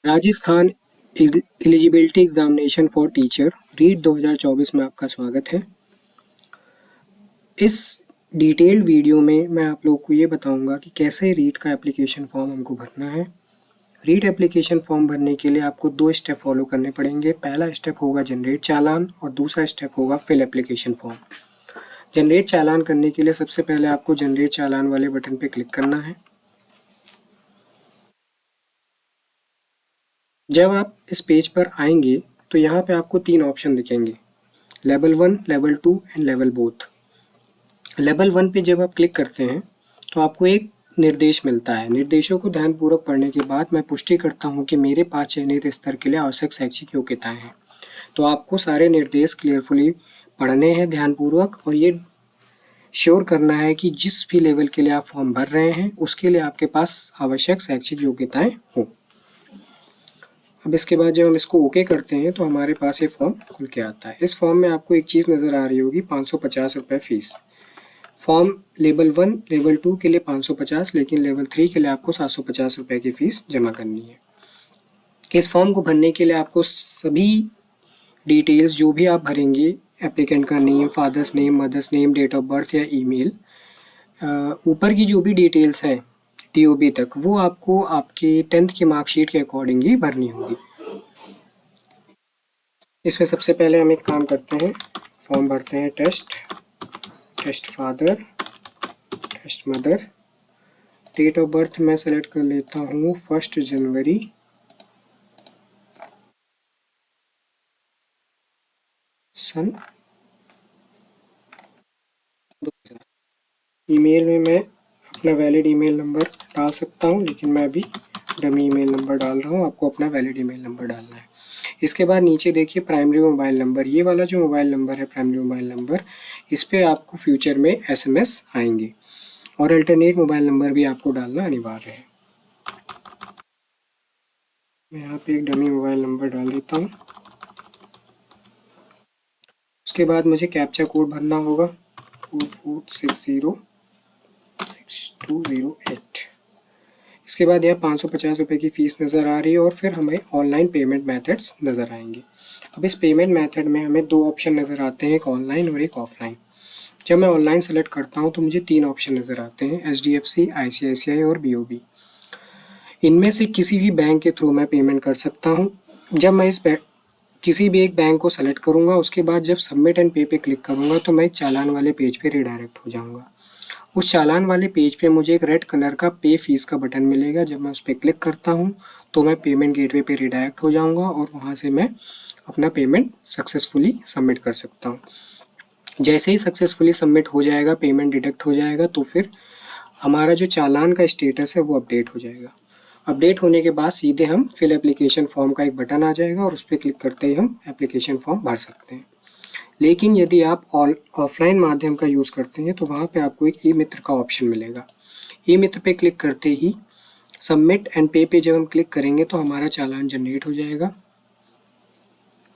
Rajasthan eligibility examination for teacher REET 2024 में आपका स्वागत है। इस डिटेल्ड वीडियो में मैं आप लोग को ये बताऊंगा कि कैसे रीट का एप्लीकेशन फॉर्म हमको भरना है। रीट एप्लीकेशन फॉर्म भरने के लिए आपको 2 स्टेप फॉलो करने पड़ेंगे। पहला स्टेप होगा जनरेट चालान और दूसरा स्टेप होगा फिल एप्लीकेशन फॉर्म। जनरेट चालान करने के लिए सबसे पहले आपको जनरेट चालान वाले बटन पर क्लिक करना है। जब आप इस पेज पर आएंगे तो यहाँ पे आपको 3 ऑप्शन दिखेंगे, level 1, level 2 and level both. Level 1 पे जब आप क्लिक करते हैं तो आपको एक निर्देश मिलता है। निर्देशों को ध्यानपूर्वक पढ़ने के बाद मैं पुष्टि करता हूँ कि मेरे पास चयनित स्तर के लिए आवश्यक शैक्षिक योग्यताएं हैं। तो आपको सारे निर्देश क्लियरफुली पढ़ने हैं ध्यानपूर्वक और ये श्योर करना है कि जिस भी लेवल के लिए आप फॉर्म भर रहे हैं उसके लिए आपके पास आवश्यक शैक्षिक योग्यताएं हों। अब इसके बाद जब हम इसको ओके करते हैं तो हमारे पास ये फॉर्म खुल के आता है। इस फॉर्म में आपको एक चीज़ नज़र आ रही होगी, 550 रुपये फ़ीस। फॉर्म लेवल 1, लेवल 2 के लिए 550, लेकिन लेवल 3 के लिए आपको 750 रुपये की फ़ीस जमा करनी है। इस फॉर्म को भरने के लिए आपको सभी डिटेल्स जो भी आप भरेंगे, एप्लीकेंट का name, father's name, mother's name, date of birth या ईमेल, ऊपर की जो भी डिटेल्स हैं DOB तक, वो आपको आपके 10th की मार्कशीट के अकॉर्डिंग ही भरनी होगी। इसमें सबसे पहले हम एक काम करते हैं, फॉर्म भरते हैं test father, test mother. Date of birth मैं सेलेक्ट कर लेता हूँ 1 जनवरी, सन 2000। ईमेल में मैं अपना वैलिड ईमेल नंबर डाल सकता हूँ, लेकिन मैं अभी डमी ईमेल नंबर डाल रहा हूँ। आपको अपना वैलिड ईमेल नंबर डालना है। इसके बाद नीचे देखिए प्राइमरी मोबाइल नंबर, ये वाला जो मोबाइल नंबर है प्राइमरी मोबाइल नंबर, इस पर आपको फ्यूचर में SMS आएंगे और अल्टरनेट मोबाइल नंबर भी आपको डालना अनिवार्य है। मैं यहाँ पे एक डमी मोबाइल नंबर डाल देता हूँ। उसके बाद मुझे कैप्चा कोड भरना होगा 44606208। इसके बाद यहाँ 550 रुपये की फ़ीस नज़र आ रही है और फिर हमें ऑनलाइन पेमेंट मेथड्स नज़र आएंगे। अब इस पेमेंट मेथड में हमें 2 ऑप्शन नज़र आते हैं, एक ऑनलाइन और एक ऑफलाइन। जब मैं ऑनलाइन सेलेक्ट करता हूँ तो मुझे 3 ऑप्शन नज़र आते हैं, HDFC, ICICI और BOB। इनमें से किसी भी बैंक के थ्रू मैं पेमेंट कर सकता हूँ। जब मैं किसी भी एक बैंक को सेलेक्ट करूँगा, उसके बाद जब सबमिट एंड पे पे क्लिक करूँगा तो मैं एक चालान वाले पेज पे रिडायरेक्ट हो जाऊँगा। उस चालान वाले पेज पे मुझे एक रेड कलर का पे फीस का बटन मिलेगा। जब मैं उस पर क्लिक करता हूँ तो मैं पेमेंट गेटवे पे रिडायरेक्ट हो जाऊँगा और वहाँ से मैं अपना पेमेंट सक्सेसफुली सबमिट कर सकता हूँ। जैसे ही सक्सेसफुली सबमिट हो जाएगा, पेमेंट डिडक्ट हो जाएगा, तो फिर हमारा जो चालान का स्टेटस है वो अपडेट हो जाएगा। अपडेट होने के बाद सीधे हम फिल एप्लीकेशन फॉर्म का एक बटन आ जाएगा और उस पर क्लिक करते ही हम एप्लीकेशन फॉर्म भर सकते हैं। लेकिन यदि आप ऑफलाइन माध्यम का यूज़ करते हैं तो वहाँ पे आपको एक ई मित्र का ऑप्शन मिलेगा। ई मित्र पे क्लिक करते ही सबमिट एंड पे पे जब हम क्लिक करेंगे तो हमारा चालान जनरेट हो जाएगा।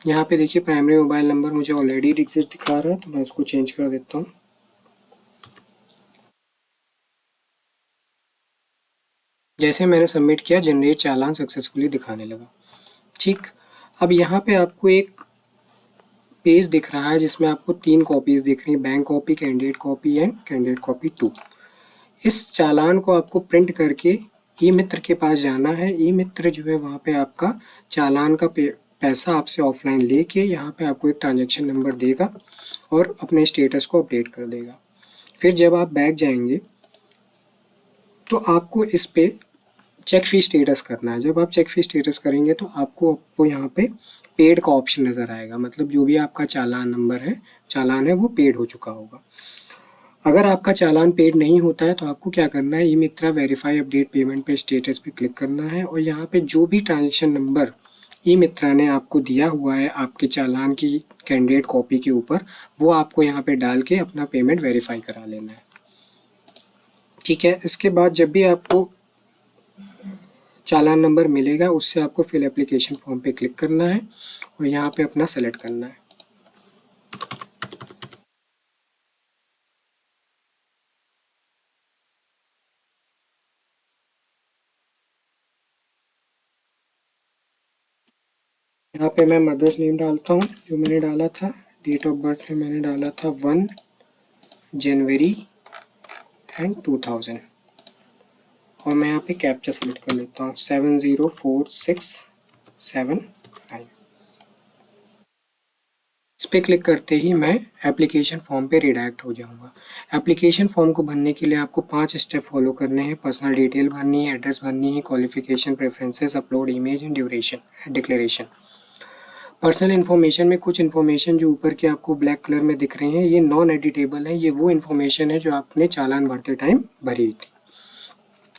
यहाँ पे देखिए प्राइमरी मोबाइल नंबर मुझे ऑलरेडी एग्जिस्ट दिखा रहा है, तो मैं उसको चेंज कर देता हूँ। जैसे मैंने सबमिट किया, जनरेट चालान सक्सेसफुली दिखाने लगा। ठीक, अब यहाँ पे आपको एक पेज दिख रहा है जिसमें आपको 3 कॉपीज़ दिख रही हैं, bank copy, candidate copy and candidate copy 2। इस चालान को आपको प्रिंट करके ई मित्र के पास जाना है। ई मित्र जो है वहाँ पे आपका चालान का पैसा आपसे ऑफलाइन लेके यहाँ पे आपको एक ट्रांजैक्शन नंबर देगा और अपने स्टेटस को अपडेट कर देगा। फिर जब आप बैक जाएंगे तो आपको इस पे चेक फी स्टेटस करना है। जब आप चेक फी स्टेटस करेंगे तो आपको यहाँ पे पेड का ऑप्शन नज़र आएगा, मतलब जो भी आपका चालान नंबर है, चालान है, वो पेड हो चुका होगा। अगर आपका चालान पेड नहीं होता है तो आपको क्या करना है, ई मित्रा वेरीफाई अपडेट पेमेंट पे स्टेटस पे क्लिक करना है और यहाँ पे जो भी ट्रांजेक्शन नंबर ई मित्रा ने आपको दिया हुआ है आपके चालान की कैंडिडेट कॉपी के ऊपर, वो आपको यहाँ पे डाल के अपना पेमेंट वेरीफाई करा लेना है। ठीक है, इसके बाद जब भी आपको चालान नंबर मिलेगा उससे आपको फिल एप्लीकेशन फॉर्म पे क्लिक करना है और यहाँ पे अपना सेलेक्ट करना है। यहाँ पे मैं मदर्स नेम डालता हूँ जो मैंने डाला था। डेट ऑफ बर्थ में मैंने डाला था 1 जनवरी एंड 2000 और मैं यहाँ पे कैप्चा सेलेक्ट कर लेता हूँ 704679। इस पर क्लिक करते ही मैं एप्लीकेशन फॉर्म पे रिडायरेक्ट हो जाऊंगा। एप्लीकेशन फॉर्म को भरने के लिए आपको 5 स्टेप फॉलो करने हैं। पर्सनल डिटेल भरनी है, एड्रेस भरनी है, qualification, preferences, upload image and duration, declaration. Personal information में कुछ इन्फॉर्मेशन जो ऊपर के आपको ब्लैक कलर में दिख रहे हैं ये नॉन एडिटेबल है। ये वो इन्फॉर्मेशन है जो आपने चालान भरते टाइम भरी थी।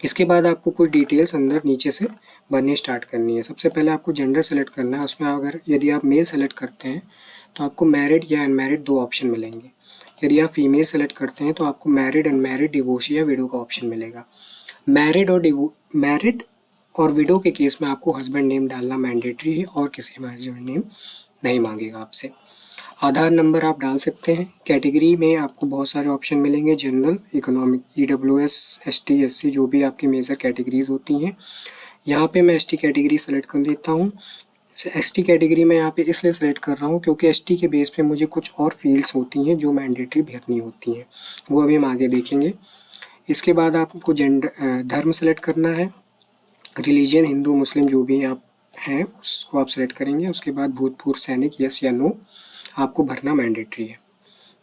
इसके बाद आपको कुछ डिटेल्स अंदर नीचे से भरनी स्टार्ट करनी है। सबसे पहले आपको जेंडर सेलेक्ट करना है। उसमें अगर यदि आप मेल सेलेक्ट करते हैं तो आपको मैरिड या अनमैरिड 2 ऑप्शन मिलेंगे। यदि आप फीमेल सेलेक्ट करते हैं तो आपको मैरिड, अनमैरिड, डिवोर्सी या विडो का ऑप्शन मिलेगा। मैरिड और विडो के केस में आपको हस्बैंड नेम डालना मैंडेटरी है और किसी हस्बैंड नेम नहीं मांगेगा आपसे। आधार नंबर आप डाल सकते हैं। कैटेगरी में आपको बहुत सारे ऑप्शन मिलेंगे, general, economic, EWS, ST, SC, जो भी आपकी मेजर कैटेगरीज होती हैं। यहाँ पे मैं ST कैटेगरी सेलेक्ट कर लेता हूँ। ST कैटेगरी में यहाँ पे इसलिए सेलेक्ट कर रहा हूँ क्योंकि ST के बेस पे मुझे कुछ और फील्ड्स होती हैं जो मैंडेटरी भरनी होती हैं, वो अभी हम आगे देखेंगे। इसके बाद आपको धर्म सेलेक्ट करना है। रिलीजन हिंदू, मुस्लिम जो भी आप हैं उसको आप सेलेक्ट करेंगे। उसके बाद भूतपूर्व सैनिक, यस या नो आपको भरना मैंडेटरी है।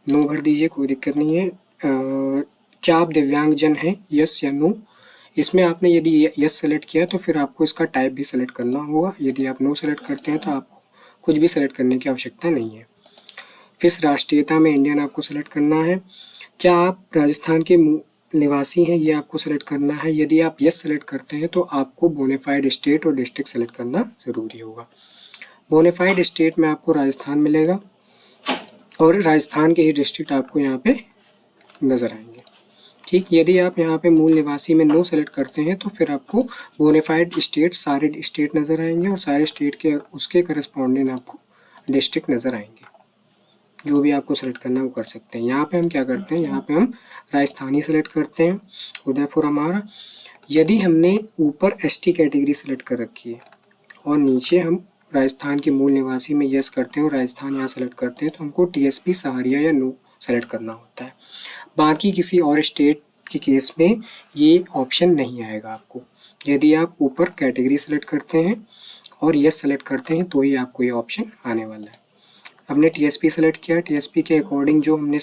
नो भर दीजिए, कोई दिक्कत नहीं है। क्या आप दिव्यांगजन हैं, यस या नो। इसमें आपने यदि यस सेलेक्ट किया तो फिर आपको इसका टाइप भी सेलेक्ट करना होगा। यदि आप नो सेलेक्ट करते हैं तो आपको कुछ भी सेलेक्ट करने की आवश्यकता नहीं है। फिर राष्ट्रीयता में इंडियन आपको सेलेक्ट करना है। क्या आप राजस्थान के निवासी हैं, ये आपको सेलेक्ट करना है। यदि आप यस सेलेक्ट करते हैं तो आपको बोनेफाइड स्टेट और डिस्ट्रिक्ट सेलेक्ट करना ज़रूरी होगा। बोनेफाइड स्टेट में आपको राजस्थान मिलेगा और राजस्थान के ही डिस्ट्रिक्ट आपको यहाँ पे नज़र आएंगे। ठीक, यदि आप यहाँ पे मूल निवासी में नो सेलेक्ट करते हैं तो फिर आपको बोनेफाइड स्टेट सारे स्टेट नज़र आएंगे और सारे स्टेट के उसके करस्पॉन्डिंग आपको डिस्ट्रिक्ट नज़र आएंगे। जो भी आपको सेलेक्ट करना है वो कर सकते हैं। यहाँ पे हम क्या करते हैं, यहाँ पे हम राजस्थानी सेलेक्ट करते हैं, उदयपुर हमारा। यदि हमने ऊपर ST कैटेगरी सेलेक्ट कर रखी है और नीचे हम राजस्थान के मूल निवासी में यस करते हैं और राजस्थान यहाँ सेलेक्ट करते हैं तो हमको TSP सहारिया या नो सेलेक्ट करना होता है। बाकी किसी और स्टेट के केस में ये ऑप्शन नहीं आएगा आपको। यदि आप ऊपर कैटेगरी सेलेक्ट करते हैं और यस सेलेक्ट करते हैं तो ही आपको ये ऑप्शन आने वाला है। हमने TSP सेलेक्ट किया, TSP के अकॉर्डिंग जो हमने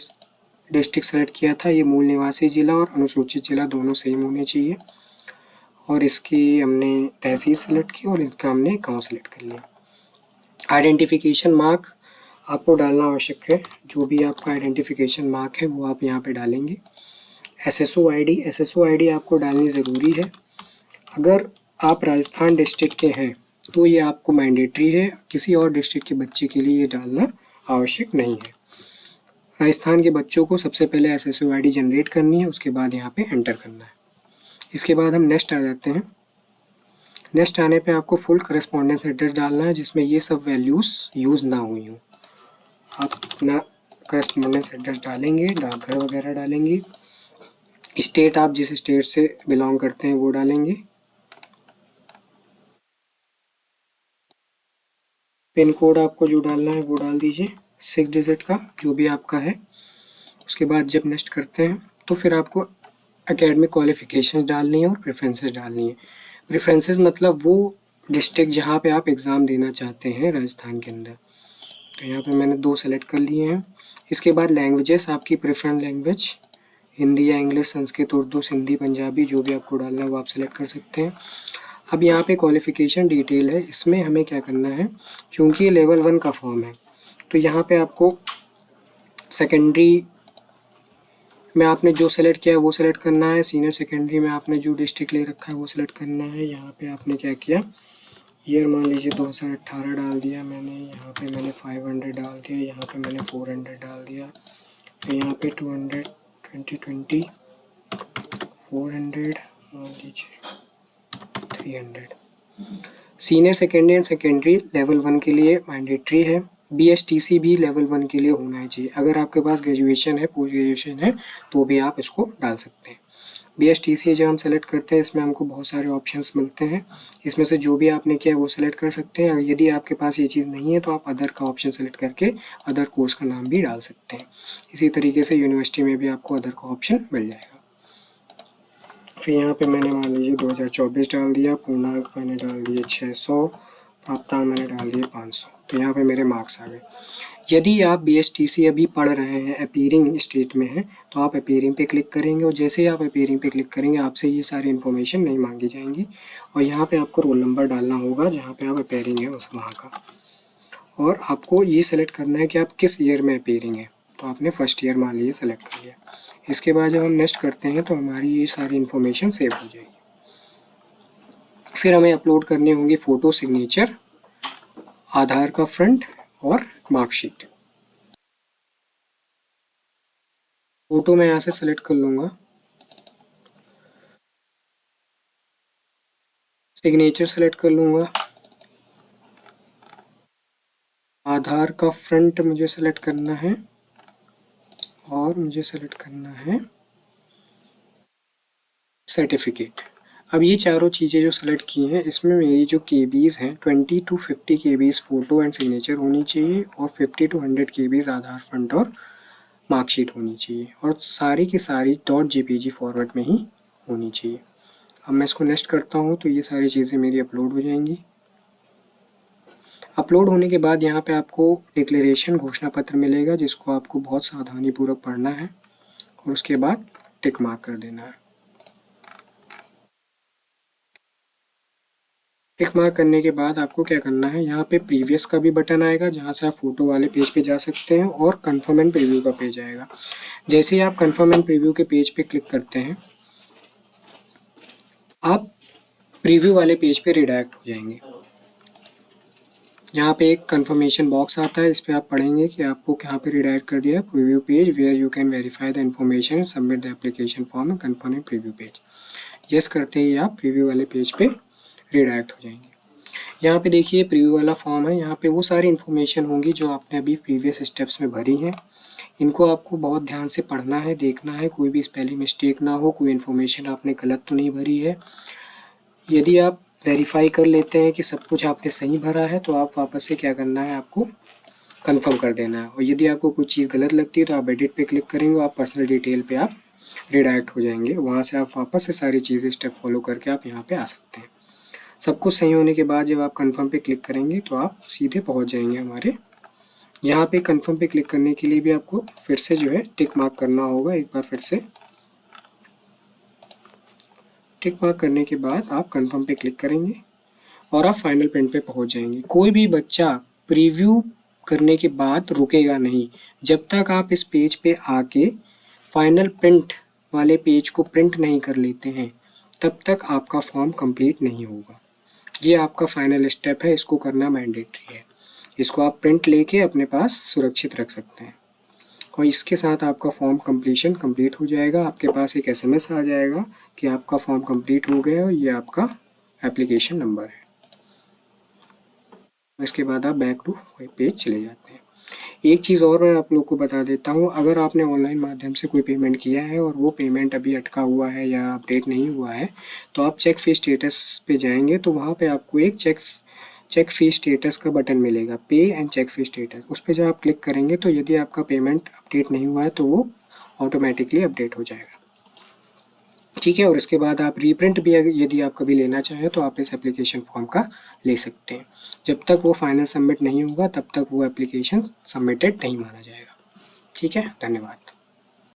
डिस्ट्रिक्ट सेलेक्ट किया था ये मूल निवासी जिला और अनुसूचित जिला दोनों सेम होने चाहिए। और इसकी हमने तहसील सेलेक्ट की और इसका हमने गाँव सेलेक्ट कर लिया। आइडेंटिफिकेशन मार्क आपको डालना आवश्यक है। जो भी आपका आइडेंटिफिकेशन मार्क है वो आप यहाँ पे डालेंगे। SSO ID आपको डालनी ज़रूरी है। अगर आप राजस्थान डिस्ट्रिक्ट के हैं तो ये आपको मैंडेटरी है, किसी और डिस्ट्रिक्ट के बच्चे के लिए ये डालना आवश्यक नहीं है। राजस्थान के बच्चों को सबसे पहले SSO ID जनरेट करनी है, उसके बाद यहाँ पे एंटर करना है। इसके बाद हम नेक्स्ट आ जाते हैं। नेक्स्ट आने पे आपको फुल करस्पॉन्डेंस एड्रेस डालना है जिसमें ये सब वैल्यूज़ यूज़ ना हुई हों। आप अपना करस्पॉन्डेंस एड्रेस डालेंगे, डाकघर वगैरह डालेंगे। स्टेट आप जिस स्टेट से बिलोंग करते हैं वो डालेंगे। पिन कोड आपको जो डालना है वो डाल दीजिए, 6 डिजिट का जो भी आपका है। उसके बाद जब नेक्स्ट करते हैं तो फिर आपको एकेडमिक क्वालिफिकेशन डालनी है और प्रेफरेंसेस डालनी है। प्रेफरेंसेस मतलब वो डिस्ट्रिक्ट जहाँ पे आप एग्ज़ाम देना चाहते हैं राजस्थान के अंदर। तो यहाँ पे मैंने 2 सेलेक्ट कर लिए हैं। इसके बाद लैंग्वेजेस, आपकी प्रेफरेंस लैंग्वेज हिंदी या इंग्लिश, संस्कृत, उर्दू, सिंधी, पंजाबी, जो भी आपको डालना है वो आप सेलेक्ट कर सकते हैं। अब यहाँ पे क्वालिफिकेशन डिटेल है, इसमें हमें क्या करना है, चूँकि ये लेवल 1 का फॉर्म है तो यहाँ पे आपको सेकेंडरी में आपने जो सेलेक्ट किया है वो सेलेक्ट करना है। सीनियर सेकेंडरी में आपने जो डिस्ट्रिक्ट ले रखा है वो सेलेक्ट करना है। यहाँ पे आपने क्या किया, ईयर मान लीजिए 2018 डाल दिया मैंने, यहाँ पे मैंने 500 डाल दिया, यहाँ पे मैंने 400 डाल दिया, फिर यहाँ पे 200, 2020, 400 मान लीजिए, 300। Senior secondary and secondary level 1 के लिए मैंडेटरी है। BSTC भी लेवल 1 के लिए होना चाहिए। अगर आपके पास ग्रेजुएशन है, पोस्ट ग्रेजुएशन है तो भी आप इसको डाल सकते हैं। BSTC जब हम सेलेक्ट करते हैं इसमें हमको बहुत सारे ऑप्शंस मिलते हैं, इसमें से जो भी आपने किया है वो सेलेक्ट कर सकते हैं। यदि आपके पास ये चीज़ नहीं है तो आप अदर का ऑप्शन सेलेक्ट करके अदर कोर्स का नाम भी डाल सकते हैं। इसी तरीके से यूनिवर्सिटी में भी आपको अदर का ऑप्शन मिल जाएगा। फिर यहाँ पे मैंने मान लीजिए 2024 डाल दिया, पूर्णांक मैंने डाल दिए 600, प्राप्तांक मैंने डाल दिए 500, तो यहाँ पे मेरे मार्क्स आ गए। यदि आप BSTC अभी पढ़ रहे हैं, अपीयरिंग स्टेट में हैं, तो आप अपीयरिंग पे क्लिक करेंगे और जैसे ही आप अपीयरिंग पे क्लिक करेंगे आपसे ये सारी इन्फॉर्मेशन नहीं मांगी जाएंगी और यहाँ पे आपको रोल नंबर डालना होगा जहाँ पे आप अपीयरिंग है उस वहाँ का, और आपको ये सेलेक्ट करना है कि आप किस ईयर में अपीयरिंग है, तो आपने फर्स्ट ईयर मान लीजिए सेलेक्ट कर लिया। इसके बाद जब हम नेक्स्ट करते हैं तो हमारी ये सारी इन्फॉर्मेशन सेव हो जाएगी। फिर हमें अपलोड करने होंगे फ़ोटो, सिग्नेचर, आधार का फ्रंट और मार्कशीट। फ़ोटो मैं यहाँ से सेलेक्ट कर लूँगा, सिग्नेचर सेलेक्ट कर लूँगा, आधार का फ्रंट मुझे सेलेक्ट करना है और मुझे सेलेक्ट करना है सर्टिफिकेट। अब ये चारों चीज़ें जो सेलेक्ट की हैं इसमें मेरी जो KBs हैं 20 to 50 KBs photo and signature होनी चाहिए और 50 to 100 KBs आधार फ्रंट और मार्कशीट होनी चाहिए और सारी की सारी .jpg फॉर्मेट में ही होनी चाहिए। अब मैं इसको नेक्स्ट करता हूँ तो ये सारी चीज़ें मेरी अपलोड हो जाएंगी। अपलोड होने के बाद यहाँ पे आपको डिक्लेरेशन घोषणा पत्र मिलेगा जिसको आपको बहुत सावधानीपूर्वक पढ़ना है और उसके बाद टिक मार्क कर देना है। टिक मार्क करने के बाद आपको क्या करना है, यहाँ पे प्रीवियस का भी बटन आएगा जहाँ से आप फोटो वाले पेज पे जा सकते हैं और कन्फर्म एंड प्रीव्यू का पेज आएगा। जैसे ही आप कन्फर्म एंड प्रीव्यू के पेज पे क्लिक करते हैं आप प्रीव्यू वाले पेज पे रिडायरेक्ट हो जाएंगे। यहाँ पे एक कन्फर्मेशन बॉक्स आता है, इस पर आप पढ़ेंगे कि आपको कहाँ पे रिडायरेक्ट कर दिया है, preview page where you can verify the information and submit the application form and confirm and preview page. Yes करते ही आप प्रीव्यू वाले पेज पे रिडायरेक्ट हो जाएंगे। यहाँ पे देखिए प्रीव्यू वाला फॉर्म है, यहाँ पे वो सारी इन्फॉर्मेशन होंगी जो आपने अभी प्रीवियस स्टेप्स में भरी हैं। इनको आपको बहुत ध्यान से पढ़ना है, देखना है, कोई भी स्पेलिंग मिस्टेक ना हो, कोई इन्फॉर्मेशन आपने गलत तो नहीं भरी है। यदि आप वेरीफाई कर लेते हैं कि सब कुछ आपने सही भरा है तो आप वापस से क्या करना है, आपको कंफर्म कर देना है। और यदि आपको कुछ चीज़ गलत लगती है तो आप एडिट पे क्लिक करेंगे, आप पर्सनल डिटेल पे आप रिडायरेक्ट हो जाएंगे, वहाँ से आप वापस से सारी चीज़ें स्टेप फॉलो करके आप यहाँ पे आ सकते हैं। सब कुछ सही होने के बाद जब आप कंफर्म पे क्लिक करेंगे तो आप सीधे पहुँच जाएंगे हमारे यहाँ पे। कंफर्म पे क्लिक करने के लिए भी आपको फिर से जो है टिक मार्क करना होगा। एक बार फिर से टिक मार्क करने के बाद आप कंफर्म पे क्लिक करेंगे और आप फाइनल प्रिंट पे पहुंच जाएंगे। कोई भी बच्चा प्रीव्यू करने के बाद रुकेगा नहीं, जब तक आप इस पेज पे आके फाइनल प्रिंट वाले पेज को प्रिंट नहीं कर लेते हैं तब तक आपका फॉर्म कंप्लीट नहीं होगा। ये आपका फाइनल स्टेप है, इसको करना मैंडेटरी है। इसको आप प्रिंट लेके अपने पास सुरक्षित रख सकते हैं और इसके साथ आपका फॉर्म कंप्लीशन कंप्लीट हो जाएगा। आपके पास एक SMS आ जाएगा कि आपका फॉर्म कंप्लीट हो गया और ये आपका एप्लीकेशन नंबर है। इसके बाद आप बैक टू पेज चले जाते हैं। एक चीज़ और मैं आप लोग को बता देता हूँ, अगर आपने ऑनलाइन माध्यम से कोई पेमेंट किया है और वो पेमेंट अभी अटका हुआ है या अपडेट नहीं हुआ है तो आप चेक फी स्टेटस पे जाएंगे तो वहाँ पे आपको एक चेक फी स्टेटस का बटन मिलेगा, पे एंड चेक फी स्टेटस। उस पर जब आप क्लिक करेंगे तो यदि आपका पेमेंट अपडेट नहीं हुआ है तो वो ऑटोमेटिकली अपडेट हो जाएगा, ठीक है। और इसके बाद आप रीप्रिंट भी यदि आप कभी लेना चाहें तो आप इस एप्लीकेशन फॉर्म का ले सकते हैं। जब तक वो फाइनल सबमिट नहीं होगा तब तक वो एप्लीकेशन सबमिटेड नहीं माना जाएगा, ठीक है। धन्यवाद।